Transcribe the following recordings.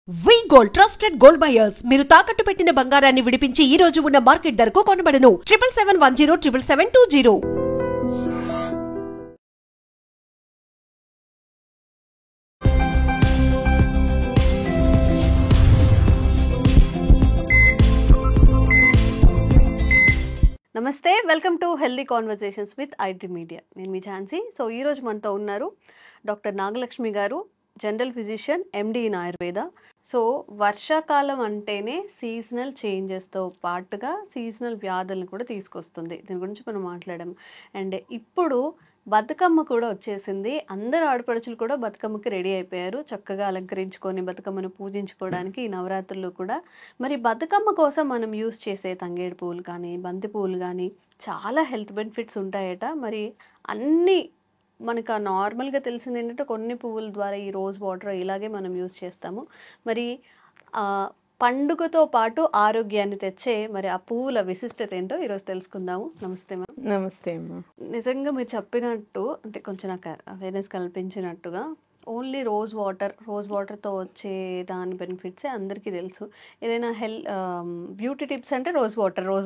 వి gold trusted gold buyers మీరు తాకట్టు పెట్టిన బంగారాన్ని విడిపించి ఈ రోజు ఉన్న మార్కెట్ ధరకు కొనబడను 7771077720. నమస్తే, welcome to healthy conversations with IT media. నేను మీ ఝాన్సీ. సో ఈరోజు మనతో ఉన్నారు డాక్టర్ నాగలక్ష్మి గారు, general physician, MD in Ayurveda. So వర్షాకాలం అంటేనే సీజనల్ చేంజెస్తో పాటుగా సీజనల్ వ్యాధులను కూడా తీసుకొస్తుంది. దీని గురించి మనం మాట్లాడాము. అండ్ ఇప్పుడు బతుకమ్మ కూడా వచ్చేసింది. అందరు ఆడపడుచులు కూడా బతుకమ్మకి రెడీ అయిపోయారు, చక్కగా అలంకరించుకొని బతుకమ్మను పూజించుకోవడానికి ఈ నవరాత్రులు కూడా. మరి బతుకమ్మ కోసం మనం యూస్ చేసే తంగేడు పువ్వులు కానీ, బంతి పువ్వులు కానీ చాలా హెల్త్ బెనిఫిట్స్ ఉంటాయట. మరి అన్నీ మనకు నార్మల్గా తెలిసింది ఏంటంటే కొన్ని పువ్వుల ద్వారా ఈ రోజ్ వాటర్ ఇలాగే మనం యూస్ చేస్తాము. మరి పండుగతో పాటు ఆరోగ్యాన్ని తెచ్చే మరి ఆ పువ్వుల విశిష్టత ఏంటో ఈరోజు తెలుసుకుందాము. నమస్తే మ్యామ్. నమస్తే అమ్మా. నిజంగా మీరు చెప్పినట్టు అంటే కొంచెం నాకు అవేర్నెస్ కల్పించినట్టుగా ఓన్లీ రోజ్ వాటర్తో వచ్చే దాని బెనిఫిట్సే అందరికీ తెలుసు. ఏదైనా బ్యూటీ టిప్స్ అంటే రోజ్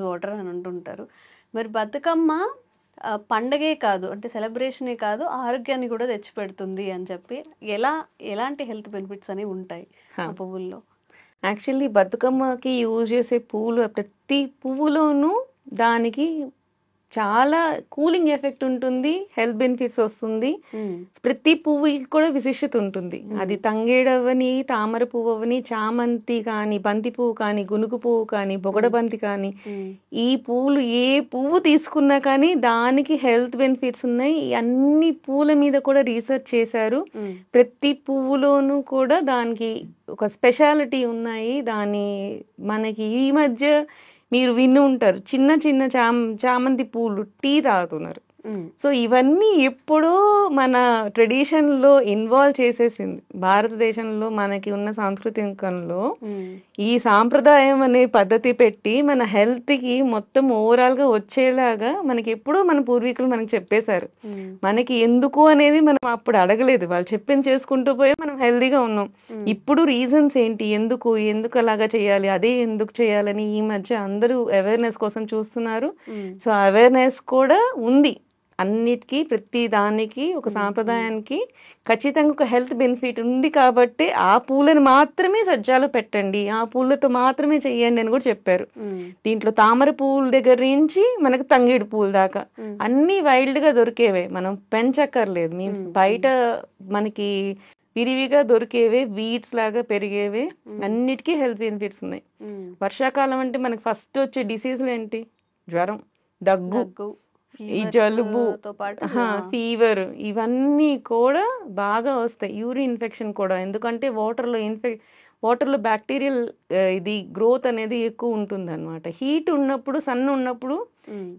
వాటర్ అని అంటుంటారు. మరి బతుకమ్మ పండగే కాదు, అంటే సెలబ్రేషనే కాదు, ఆరోగ్యాన్ని కూడా తెచ్చిపెడుతుంది అని చెప్పి ఎలాంటి హెల్త్ బెనిఫిట్స్ అనేవి ఉంటాయి ఆ పువ్వుల్లో? యాక్చువల్లీ బతుకమ్మకి యూజ్ చేసే పువ్వులు ప్రతి పువ్వులోనూ దానికి చాలా కూలింగ్ ఎఫెక్ట్ ఉంటుంది, హెల్త్ బెనిఫిట్స్ వస్తుంది. ప్రతి పువ్వుకి కూడా విశిష్టత ఉంటుంది. అది తంగేడవని, తామర పువ్వు అవని, చామంతి కానీ, బంతి పువ్వు కానీ, గునుగు పువ్వు కానీ, బొగడ బంతి కానీ, ఈ పువ్వులు ఏ పువ్వు తీసుకున్నా కానీ దానికి హెల్త్ బెనిఫిట్స్ ఉన్నాయి. అన్ని పువ్వుల మీద కూడా రీసెర్చ్ చేశారు. ప్రతి పువ్వులోనూ కూడా దానికి ఒక స్పెషాలిటీ ఉన్నాయి. మనకి ఈ మధ్య మీరు విని ఉంటారు, చిన్న చిన్న చామంతి పూలు టీ తాగుతున్నారు. సో ఇవన్నీ ఎప్పుడో మన ట్రెడిషన్లో ఇన్వాల్వ్ చేసేసింది. భారతదేశంలో మనకి ఉన్న సాంస్కృతికంలో ఈ సాంప్రదాయం అనే పద్ధతి పెట్టి మన హెల్త్కి మొత్తం ఓవరాల్గా వచ్చేలాగా మనకి ఎప్పుడో మన పూర్వీకులు మనకి చెప్పేశారు. మనకి ఎందుకు అనేది మనం అప్పుడు అడగలేదు, వాళ్ళు చెప్పింది చేసుకుంటూ పోయి మనం హెల్తీగా ఉన్నాం. ఇప్పుడు రీజన్స్ ఏంటి, ఎందుకు అలాగా చేయాలి, అదే ఎందుకు చేయాలని ఈ మధ్య అందరూ అవేర్నెస్ కోసం చూస్తున్నారు. సో అవేర్నెస్ కూడా ఉంది అన్నిటికీ, ప్రతి దానికి ఒక సాంప్రదాయానికి ఖచ్చితంగా ఒక హెల్త్ బెనిఫిట్ ఉంది. కాబట్టి ఆ పూలను మాత్రమే సజ్జాలో పెట్టండి, ఆ పూలతో మాత్రమే చెయ్యండి అని కూడా చెప్పారు. దీంట్లో తామర పువ్వుల దగ్గర నుంచి మనకు తంగేడు పువ్వుల దాకా అన్ని వైల్డ్ గా దొరికేవే, మనం పెంచక్కర్లేదు. మీన్స్ బయట మనకి విరివిగా దొరికేవే, వీడ్స్ లాగా పెరిగేవే, అన్నిటికీ హెల్త్ బెనిఫిట్స్ ఉన్నాయి. వర్షాకాలం అంటే మనకు ఫస్ట్ వచ్చే డిసీజులు ఏంటి? జ్వరం, దగ్గు, ఈ జలుబు, ఫీవర్, ఇవన్నీ కూడా బాగా వస్తాయి. యూరిన్ ఇన్ఫెక్షన్ కూడా, ఎందుకంటే వాటర్లో బ్యాక్టీరియల్ ఇది గ్రోత్ అనేది ఎక్కువ ఉంటుంది అనమాట. హీట్ ఉన్నప్పుడు, సన్ ఉన్నప్పుడు,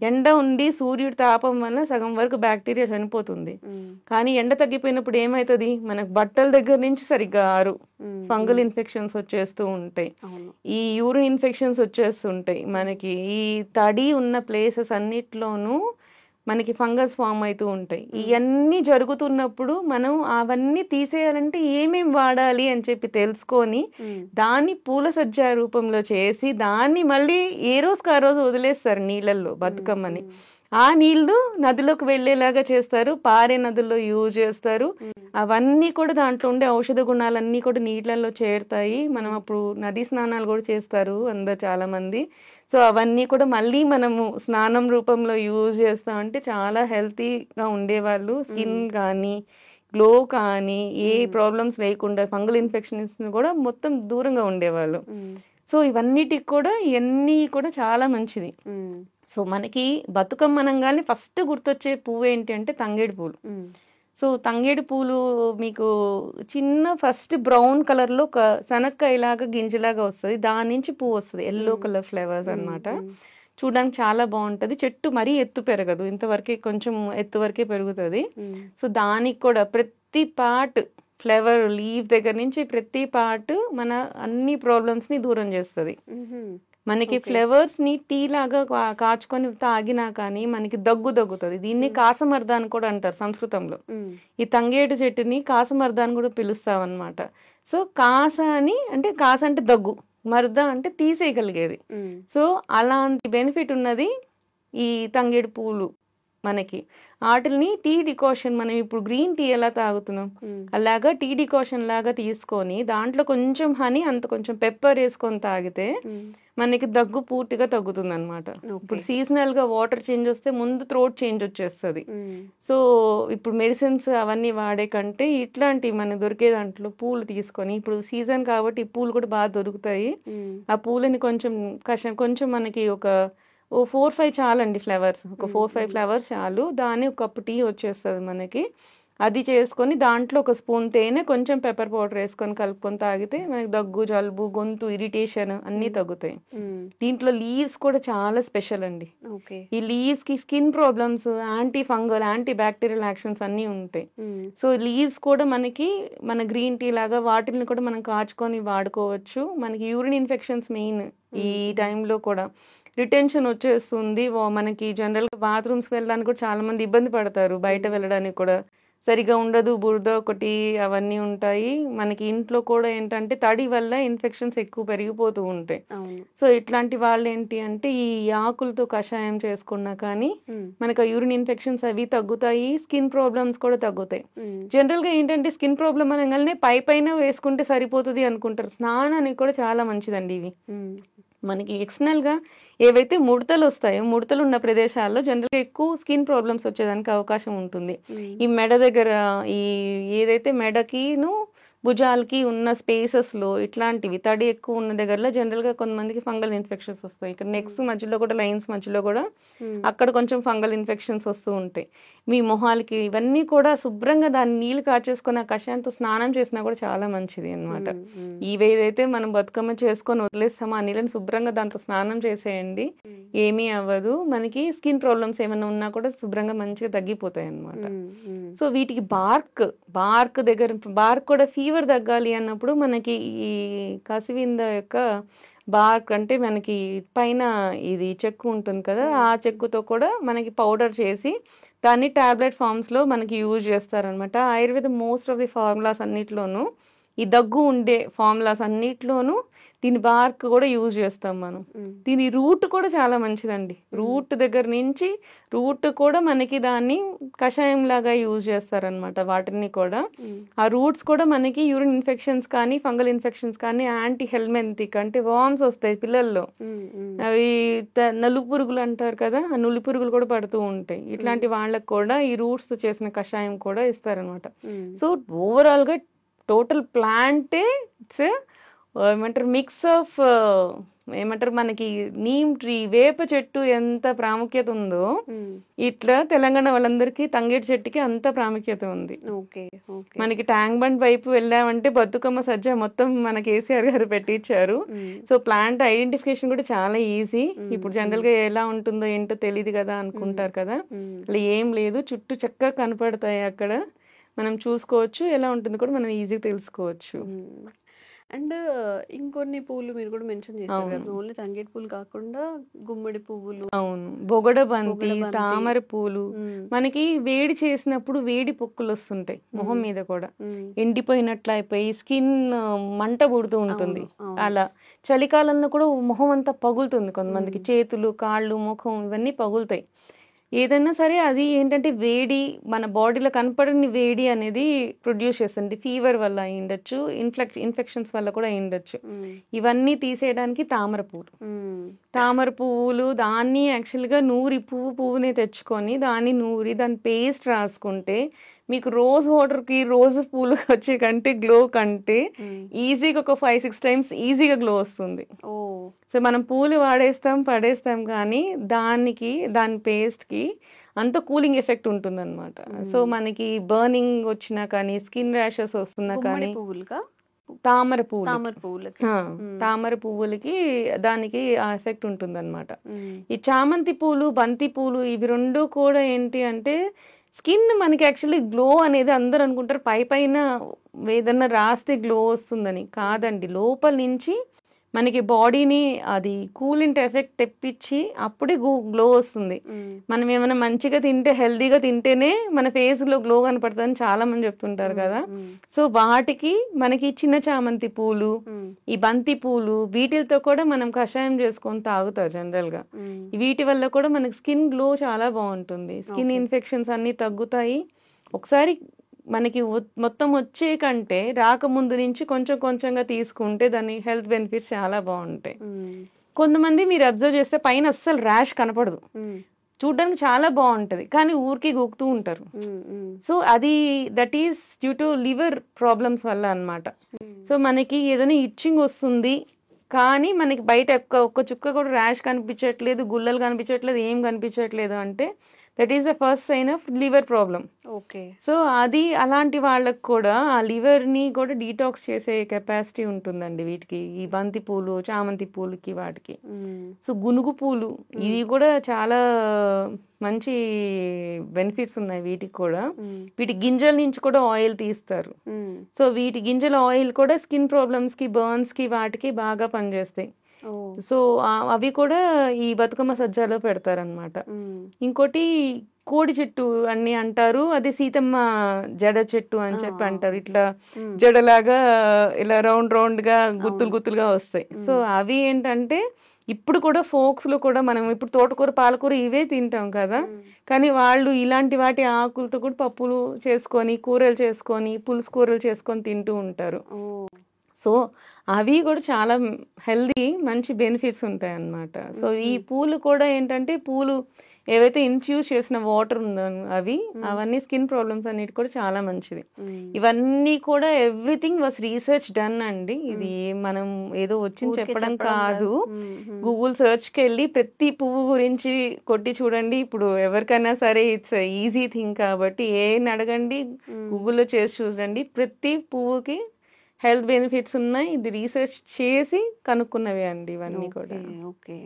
ఎండ ఉండి సూర్యుడి తాపం వల్ల సగం వరకు బ్యాక్టీరియా చనిపోతుంది. కానీ ఎండ తగ్గిపోయినప్పుడు ఏమవుతుంది, మనకు బట్టల దగ్గర నుంచి సరిగ్గా ఫంగల్ ఇన్ఫెక్షన్స్ వచ్చేస్తూ ఉంటాయి, ఈ యూరిన్ ఇన్ఫెక్షన్స్ వచ్చేస్తుంటాయి. మనకి ఈ తడి ఉన్న ప్లేసెస్ అన్నిట్లోనూ మనకి ఫంగస్ ఫామ్ అవుతూ ఉంటాయి. ఇవన్నీ జరుగుతున్నప్పుడు మనం అవన్నీ తీసేయాలంటే ఏమేం వాడాలి అని చెప్పి తెలుసుకొని దాన్ని పూల సజ్జ రూపంలో చేసి దాన్ని మళ్ళీ ఏ రోజుకి ఆ రోజు వదిలేస్తారు నీళ్ళల్లో బతుకమ్మని. ఆ నీళ్లు నదిలోకి వెళ్ళేలాగా చేస్తారు, పారే నదుల్లో యూజ్ చేస్తారు. అవన్నీ కూడా దాంట్లో ఉండే ఔషధ గుణాలన్నీ కూడా నీళ్ళల్లో చేరుతాయి. మనం అప్పుడు నదీ స్నానాలు కూడా చేస్తారు అందరు చాలా మంది. సో అవన్నీ కూడా మళ్ళీ మనము స్నానం రూపంలో యూజ్ చేస్తామంటే చాలా హెల్తీగా ఉండేవాళ్ళు. స్కిన్ కానీ, గ్లో కానీ, ఏ ప్రాబ్లమ్స్ లేకుండా, ఫంగల్ ఇన్ఫెక్షన్స్ కూడా మొత్తం దూరంగా ఉండేవాళ్ళు. సో ఇవన్నిటికి కూడా ఇవన్నీ కూడా చాలా మంచిది. సో మనకి బతుకమ్మ అనగానే ఫస్ట్ గుర్తొచ్చే పువ్వు ఏంటి అంటే తంగేడు పూలు. సో తంగేడు పూలు మీకు చిన్న ఫస్ట్ బ్రౌన్ కలర్లో ఒక శనక్కాయలాగా గింజలాగా వస్తుంది, దాని నుంచి పువ్వు వస్తుంది, ఎల్లో కలర్ ఫ్లవర్స్ అనమాట. చూడడానికి చాలా బాగుంటుంది. చెట్టు మరీ ఎత్తు పెరగదు, ఇంతవరకే కొంచెం ఎత్తు వరకే పెరుగుతుంది. సో దానికి కూడా ప్రతి పార్ట్, ఫ్లవర్, లీవ్ దగ్గర నుంచి ప్రతి పార్ట్ మన అన్ని ప్రాబ్లమ్స్ని దూరం చేస్తుంది. మనకి ఫ్లవర్స్ ని టీ లాగా కాచుకొని తాగినా కానీ మనకి దగ్గుతుంది. దీన్ని కాసమర్ద అని కూడా అంటారు సంస్కృతంలో. ఈ తంగేడు చెట్టుని కాసమర్ద అని కూడా పిలుస్తాం అనమాట. సో కాస అని అంటే కాస అంటే దగ్గు, మర్ద అంటే తీసేయగలిగేది. సో అలాంటి బెనిఫిట్ ఉన్నది ఈ తంగేడు పూలు మనకి. వాటిని టీ డికాషన్, మనం ఇప్పుడు గ్రీన్ టీ ఎలా తాగుతున్నాం అలాగా టీ డికాషన్ లాగా తీసుకొని దాంట్లో కొంచెం హనీ అంత కొంచెం పెప్పర్ వేసుకొని తాగితే మనకి దగ్గు పూర్తిగా తగ్గుతుంది అనమాట. ఇప్పుడు సీజనల్ గా వాటర్ చేంజ్ వస్తే ముందు థ్రోట్ చేంజ్ వచ్చేస్తుంది. సో ఇప్పుడు మెడిసిన్స్ అవన్నీ వాడే కంటే ఇట్లాంటి మనకి దొరికే దాంట్లో పూలు తీసుకొని, ఇప్పుడు సీజన్ కాబట్టి ఈ పూలు కూడా బాగా దొరుకుతాయి. ఆ పూలని కొంచెం మనకి ఒక 4-5 చాలండి ఫ్లవర్స్, ఒక 4-5 ఫ్లవర్స్ చాలు. దాన్ని ఒక కప్పు టీ వచ్చేస్తుంది మనకి. అది చేసుకొని దాంట్లో ఒక స్పూన్ తేనె, కొంచెం పెప్పర్ పౌడర్ వేసుకొని కలుపుకొని తాగితే మనకి దగ్గు, జలుబు, గొంతు ఇరిటేషన్ అన్నీ తగ్గుతాయి. దీంట్లో లీవ్స్ కూడా చాలా స్పెషల్ అండి. ఈ లీవ్స్ కి skin problems, anti fungal, anti bacterial actions అన్నీ ఉంటాయి. సో లీవ్స్ కూడా మన గ్రీన్ టీ లాగా వాటిని కూడా మనం కాచుకొని వాడుకోవచ్చు. మనకి యూరిన్ ఇన్ఫెక్షన్స్ మెయిన్ ఈ టైంలో కూడా రిటెన్షన్ వచ్చేస్తుంది. మనకి జనరల్ గా బాత్రూమ్స్ వెళ్ళడానికి కూడా చాలా మంది ఇబ్బంది పడతారు, బయట వెళ్ళడానికి కూడా సరిగా ఉండదు, బురద ఒకటి అవన్నీ ఉంటాయి. మనకి ఇంట్లో కూడా ఏంటంటే తడి వల్ల ఇన్ఫెక్షన్స్ ఎక్కువ పెరిగిపోతూ ఉంటాయి. సో ఇట్లాంటి వాళ్ళు ఏంటి అంటే ఈ ఆకులతో కషాయం చేసుకున్నా కానీ మనకు యూరిన్ ఇన్ఫెక్షన్స్ అవి తగ్గుతాయి, స్కిన్ ప్రాబ్లమ్స్ కూడా తగ్గుతాయి. జనరల్ గా ఏంటంటే స్కిన్ ప్రాబ్లమ్ అనగానే పైన వేసుకుంటే సరిపోతుంది అనుకుంటారు. స్నానానికి కూడా చాలా మంచిదండి ఇవి. మనకి ఎక్స్టర్నల్ గా ఏవైతే ముడతలు వస్తాయో, ముడతలు ఉన్న ప్రదేశాల్లో జనరల్ గా ఎక్కువ స్కిన్ ప్రాబ్లమ్స్ వచ్చేదానికి అవకాశం ఉంటుంది. ఈ మెడ దగ్గర, ఈ ఏదైతే మెడకిను భుజాలకి ఉన్న స్పేసెస్ లో ఇట్లాంటివి తడి ఎక్కువ ఉన్న దగ్గరలో జనరల్ గా కొంతమందికి ఫంగల్ ఇన్ఫెక్షన్స్ వస్తాయి. ఇక్కడ నెక్స్ మధ్యలో కూడా, లైన్స్ మధ్యలో కూడా అక్కడ కొంచెం ఫంగల్ ఇన్ఫెక్షన్స్ వస్తూ ఉంటాయి. మీ మొహాలకి ఇవన్నీ కూడా శుభ్రంగా దాన్ని నీళ్లు కాచేసుకొని ఆ కషాయంతో స్నానం చేసినా కూడా చాలా మంచిది అనమాట. ఇవేదైతే మనం బతుకమ్మ చేసుకొని వదిలేస్తామో ఆ నీళ్ళని శుభ్రంగా దాంతో స్నానం చేసేయండి, ఏమీ అవ్వదు. మనకి స్కిన్ ప్రాబ్లమ్స్ ఏమైనా ఉన్నా కూడా శుభ్రంగా మంచిగా తగ్గిపోతాయి అనమాట. సో వీటికి బార్క్ కూడా ఫీవర్ తగ్గాలి అన్నప్పుడు మనకి ఈ కసివింద యొక్క బార్క్ అంటే మనకి పైన ఇది చెక్కు ఉంటుంది కదా, ఆ చెక్కుతో కూడా మనకి పౌడర్ చేసి దాన్ని టాబ్లెట్ ఫార్మ్స్ లో మనకి యూజ్ చేస్తారనమాట. Ayurveda most of the formulas అన్నిట్లోనూ, ఈ దగ్గు ఉండే ఫార్ములాస్ అన్నిట్లోనూ దీని బార్క్ కూడా యూజ్ చేస్తాం మనం. దీని రూట్ కూడా చాలా మంచిదండి. రూట్ దగ్గర నుంచి రూట్ కూడా మనకి దాన్ని కషాయం లాగా యూజ్ చేస్తారనమాట. వాటిని కూడా ఆ రూట్స్ కూడా మనకి యూరిన్ ఇన్ఫెక్షన్స్ కానీ, ఫంగల్ ఇన్ఫెక్షన్స్ కానీ, యాంటీ హెల్మెంతిక్ అంటే వామ్స్ వస్తాయి పిల్లల్లో, అవి నలుగు పురుగులు అంటారు కదా, ఆ నులి పురుగులు కూడా పడుతూ ఉంటాయి. ఇట్లాంటి వాళ్ళకు కూడా ఈ రూట్స్ చేసిన కషాయం కూడా ఇస్తారనమాట. సో ఓవరాల్ గా టోటల్ ప్లాంటే ఇట్స్ ఏమంటారు మిక్స్ ఆఫ్, ఏమంటారు మనకి నీమ్ ట్రీ, వేప చెట్టు ఎంత ప్రాముఖ్యత ఉందో ఇట్లా తెలంగాణ వాళ్ళందరికీ తంగేడు చెట్టుకి అంత ప్రాముఖ్యత ఉంది. మనకి ట్యాంక్ బండ్ వైపు వెళ్ళామంటే బతుకమ్మ సజ్జ మొత్తం మన కేసీఆర్ గారు పెట్టించారు. సో ప్లాంట్ ఐడెంటిఫికేషన్ కూడా చాలా ఈజీ. ఇప్పుడు జనరల్ గా ఎలా ఉంటుందో ఏంటో తెలియదు కదా అనుకుంటారు కదా, అలా ఏం లేదు, చుట్టూ చక్కగా కనపడతాయి. అక్కడ మనం చూసుకోవచ్చు, ఎలా ఉంటుందో కూడా మనం ఈజీగా తెలుసుకోవచ్చు. అండ్ ఇంకొన్ని పూలు మీరు కూడా మెన్షన్ చేశారు కదా, ఓన్లీ తంగేడు పూలు కాకుండా గుమ్మడి పువ్వులు, అవును, బొగడ బంతి, తామర పూలు. మనకి వేడి చేసినప్పుడు వేడి పొక్కులు వస్తుంటాయి మొహం మీద కూడా, ఎండిపోయినట్లు అయిపోయి స్కిన్ మంట పుడుతూ ఉంటుంది. అలా చలికాలంలో కూడా మొహం అంతా పగులుతుంది, కొంతమందికి చేతులు, కాళ్ళు, ముఖం ఇవన్నీ పగులుతాయి. ఏదైనా సరే అది ఏంటంటే వేడి, మన బాడీలో కనపడని వేడి అనేది ప్రొడ్యూస్ చేస్తుంది. ఫీవర్ వల్ల అయి ఉండొచ్చు, ఇన్ఫెక్షన్స్ వల్ల కూడా అయి ఉండొచ్చు. ఇవన్నీ తీసేయడానికి తామర పువ్వులు దాన్ని యాక్చువల్గా పువ్వుని తెచ్చుకొని దాన్ని దాని పేస్ట్ రాసుకుంటే మీకు రోజ్ వాటర్కి రోజు పూలు వచ్చే కంటే, గ్లో కంటే ఈజీగా ఒక 5-6 టైమ్స్ ఈజీగా గ్లో వస్తుంది. సో మనం పూలు పడేస్తాం కానీ దాని పేస్ట్కి అంత కూలింగ్ ఎఫెక్ట్ ఉంటుంది అనమాట. సో మనకి బర్నింగ్ వచ్చినా కానీ, స్కిన్ ర్యాషెస్ వస్తున్నా కానీ, తామర పువ్వులకి దానికి ఆ ఎఫెక్ట్ ఉంటుంది అనమాట. ఈ చామంతి పూలు, బంతి పూలు ఇవి రెండు కూడా ఏంటి అంటే స్కిన్ మనకి యాక్చువల్లీ గ్లో అనేది అందరు అనుకుంటారు పైన ఏదన్నా రాస్తే గ్లో వస్తుందని. కాదండి, లోపల నుంచి మనకి బాడీని అది కూలింగ్ ఎఫెక్ట్ తెప్పించి అప్పుడే గ్లో వస్తుంది. మనం ఏమైనా మంచిగా తింటే, హెల్దీగా తింటేనే మన ఫేస్ లో గ్లో కనపడుతుంది అని చాలా మంది చెప్తుంటారు కదా. సో వాటికి మనకి చిన్న చామంతి పూలు, ఈ బంతి పూలు, వీటితో కూడా మనం కషాయం చేసుకొని తాగుతారు జనరల్ గా. వీటి వల్ల కూడా మనకి స్కిన్ గ్లో చాలా బాగుంటుంది, స్కిన్ ఇన్ఫెక్షన్స్ అన్ని తగ్గుతాయి. ఒకసారి మనకి మొత్తం వచ్చే కంటే రాకముందు నుంచి కొంచెం కొంచెంగా తీసుకుంటే దాని హెల్త్ బెనిఫిట్స్ చాలా బాగుంటాయి. కొంతమంది మీరు అబ్జర్వ్ చేస్తే పైన అస్సలు ర్యాష్ కనపడదు, చూడడానికి చాలా బాగుంటది, కానీ ఊరికి గోకుతూ ఉంటారు. సో అది that is due to liver problems వల్ల అన్నమాట. సో మనకి ఏదైనా ఇచ్చింగ్ వస్తుంది కానీ మనకి బయట ఒక్క చుక్క కూడా ర్యాష్ కనిపించట్లేదు, గుల్లలు కనిపించట్లేదు, ఏం కనిపించట్లేదు అంటే that is the first sign of liver problem. Okay. So అది అలాంటి వాళ్ళకి కూడా ఆ లివర్ ని కూడా డీటాక్స్ చేసే కెపాసిటీ ఉంటుందండి వీటికి, ఈ బంతి పూలు, చామంతి పూలకి, వాటికి. సో గునుగు పూలు, ఇది కూడా చాలా మంచి బెనిఫిట్స్ ఉన్నాయి వీటికి కూడా. వీటి గింజల నుంచి కూడా ఆయిల్ తీస్తారు. సో వీటి గింజల ఆయిల్ కూడా స్కిన్ ప్రాబ్లమ్స్ కి, బర్న్స్ కి, వాటికి బాగా పనిచేస్తాయి. సో అవి కూడా ఈ బతుకమ్మ సజ్జాలో పెడతారనమాట. ఇంకోటి కోడి చెట్టు అని అంటారు, అది సీతమ్మ జడ చెట్టు అని చెప్పి అంటారు. ఇట్లా జడలాగా ఇలా రౌండ్ రౌండ్ గా గుత్తులు గుత్తులుగా వస్తాయి. సో అవి ఏంటంటే ఇప్పుడు కూడా ఫోక్స్ లో కూడా మనం ఇప్పుడు తోటకూర, పాలకూర ఇవే తింటాం కదా, కానీ వాళ్ళు ఇలాంటి వాటి ఆకులతో కూడా పప్పులు చేసుకొని, కూరలు చేసుకొని, పులుసు కూరలు చేసుకొని తింటూ ఉంటారు. సో అవి కూడా చాలా హెల్దీ, మంచి బెనిఫిట్స్ ఉంటాయి అన్నమాట. సో ఈ పూలు కూడా ఏంటంటే, పూలు ఏవైతే ఇన్ఫ్యూజ్ చేసిన వాటర్ ఉందో అవి, అవన్నీ స్కిన్ ప్రాబ్లమ్స్ అన్నిటి కూడా చాలా మంచిది. ఇవన్నీ కూడా ఎవ్రీథింగ్ వాస్ రీసెర్చ్ డన్ అండి. ఇది మనం ఏదో వచ్చింది చెప్పడం కాదు. గూగుల్ సర్చ్కి వెళ్ళి ప్రతి పువ్వు గురించి కొట్టి చూడండి. ఇప్పుడు ఎవరికైనా సరే ఇట్స్ ఈజీ థింగ్ కాబట్టి ఏం అడగండి, గూగుల్లో చేసి చూడండి. ప్రతి పువ్వుకి హెల్త్ బెనిఫిట్స్ ఉన్నాయి. ఇది రీసెర్చ్ చేసి కనుక్కున్నవే అండి ఇవన్నీ కూడా. ఓకే.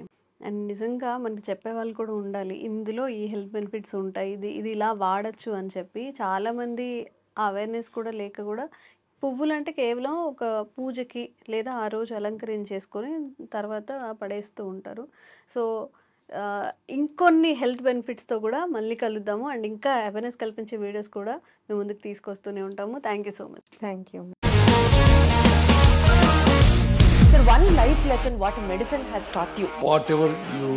అండ్ నిజంగా మనకి చెప్పే వాళ్ళు కూడా ఉండాలి, ఇందులో ఈ హెల్త్ బెనిఫిట్స్ ఉంటాయి, ఇది ఇలా వాడచ్చు అని చెప్పి. చాలామంది అవేర్నెస్ కూడా లేక కూడా పువ్వులు అంటే కేవలం ఒక పూజకి లేదా ఆ రోజు అలంకరించేసుకొని తర్వాత పడేస్తూ ఉంటారు. సో ఇంకొన్ని హెల్త్ బెనిఫిట్స్తో కూడా మళ్ళీ కలుద్దాము. అండ్ ఇంకా అవేర్నెస్ కల్పించే వీడియోస్ కూడా మేము ముందుకు తీసుకొస్తూనే ఉంటాము. Thank you so much. Thank you. Sir, one life lesson what medicine has taught you. Whatever you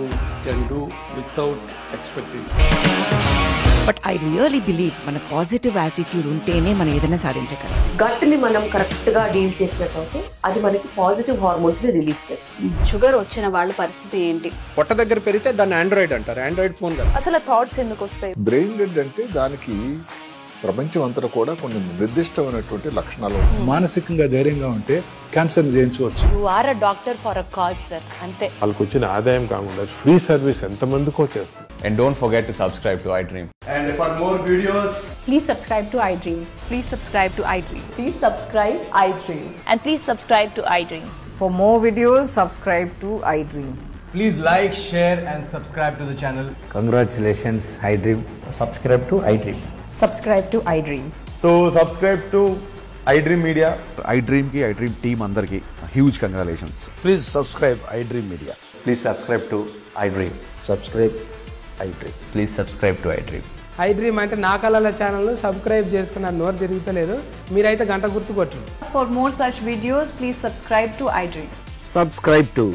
can do without expecting. But I really believe మన పాజిటివ్ యాటిట్యూడ్ ఉంటేనే మనం ఏదైనా సాధించగలం. గట్ ని మనం కరెక్ట్ గా డీల్ చేసినట్లయితే అది మనకి పాజిటివ్ హార్మోన్స్ ని రిలీజ్ చేస్తుంది. షుగర్ వచ్చిన వాళ్ళ పరిస్థితి ఏంటి? పొట్ట దగ్గర పెరిగితే దాన్ని ఆండ్రాయిడ్ అంటారు, ఆండ్రాయిడ్ ఫోన్ కదా. అసలు థాట్స్ ఎందుకు వస్తాయి? బ్రెయిన్ డెడ్ అంటే దానికి ప్రపంచం అంతా కూడా కొన్ని నిర్దిష్టమైనటువంటి లక్షణాలు. మానసికంగా ధైర్యంగా ఉంటే క్యాన్సర్ జయించవచ్చు. You are a doctor for a cause sir, అంతే. వాళ్ళకి వచ్చిన ఆదాయం కాకుండా ఫ్రీ సర్వీస్ ఎంతమందికో చేస్తుంది. And don't forget to subscribe to iDream. And for more videos, Please subscribe to iDream. Please subscribe to iDream. Please subscribe iDream. And please subscribe to iDream. For more videos, subscribe to iDream. Please like, share and subscribe to the channel. Congratulations, iDream. Subscribe to iDream. Subscribe to iDream. So subscribe to iDream Media. iDream ki iDream team andarki huge congratulations. Please subscribe iDream Media. Please subscribe to iDream. Subscribe iDream. Please subscribe to iDream. iDream అంటే నా కళల channel subscribe చేసుకున్న నోరు తిరుగుతలేదు, మీరైతే గంట గుర్తు కొట్టండి. For more such videos, please subscribe to iDream. Subscribe to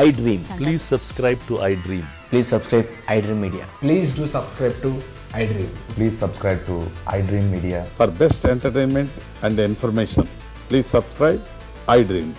iDream. Please subscribe to iDream. Please subscribe iDream Media. please do subscribe to iDream. Please subscribe to iDream Media. For best entertainment and information, please subscribe iDream.